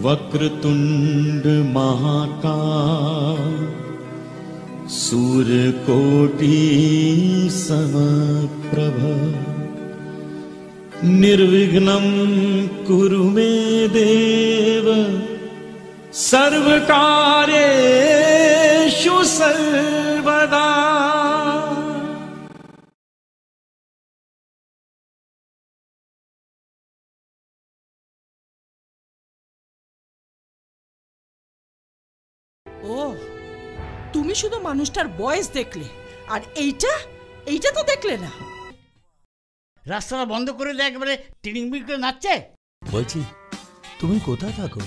वक्रतुंड महाकाय सूर्यकोटि समप्रभ निर्विघ्नं कुरु मे देव सर्वकार्येषु सर्वदा। ও তুমি শুধু মানুষটার বয়স দেখলে, আর এইটা এইটা তো দেখলে না। রাস্তাটা বন্ধ করে দেয়, একেবারে টিনিং বিং করে নাচছে। বলছি তুমি কোথায় থাকো?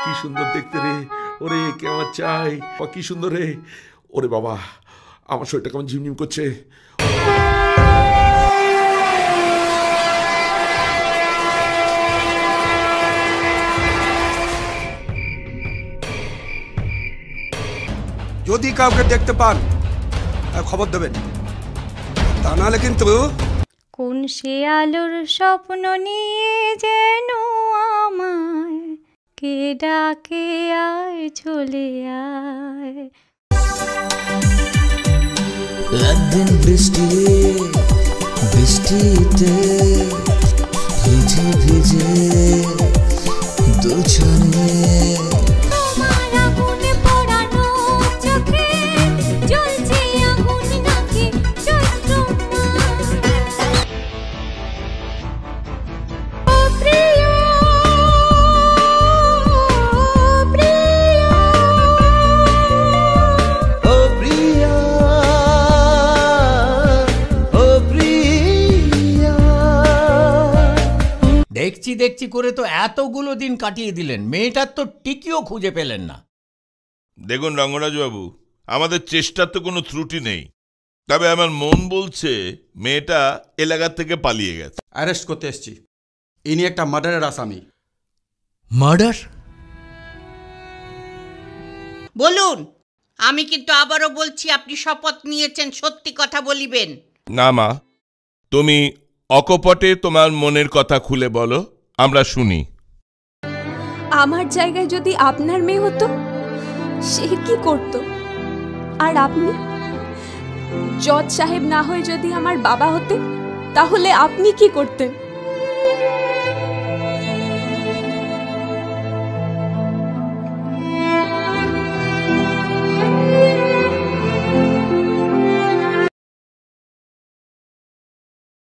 কি সুন্দর দেখতে রে, ওরে কেমন চাই, কি সুন্দর রে। ওরে বাবা, আমার শরীরটা কেমন ঝিমঝিম করছে। যদি কাউকে দেখতে পান খবর দেবেন, তা নাহলে কিন্তু। কোন সে আলোর স্বপ্ন নিয়ে যেন আমায় কে ডাকে, আয় চলে আয়। একদিন বৃষ্টি বৃষ্টিতে ভিজে ভিজে দুজনে দেখছি দেখছি করে তো এতগুলো দিন কাটিয়ে দিলেন, মেয়েটার তো টিকিও খুঁজে পেলেন না। দেখুন রঙ্গরাজবাবু, আমাদের চেষ্টার তো কোনো ত্রুটি নেই, তবে আমার মন বলছে মেয়েটা এলাকা থেকে পালিয়ে গেছে। অ্যারেস্ট করতে এসছি, ইনি একটা মার্ডারের আসামি। মার্ডার? বলুন। আমি কিন্তু আবারও বলছি, আপনি শপথ নিয়েছেন, সত্যি কথা বলিবেন। না মা, তুমি অকপটে তোমার মনের কথা খুলে বলো, আমরা শুনি। আমার জায়গায় যদি আপনার মেয়ে হতো, সে কি করত? আর আপনি জজ সাহেব না হয়ে যদি আমার বাবা হতেন, তাহলে আপনি কি করতেন?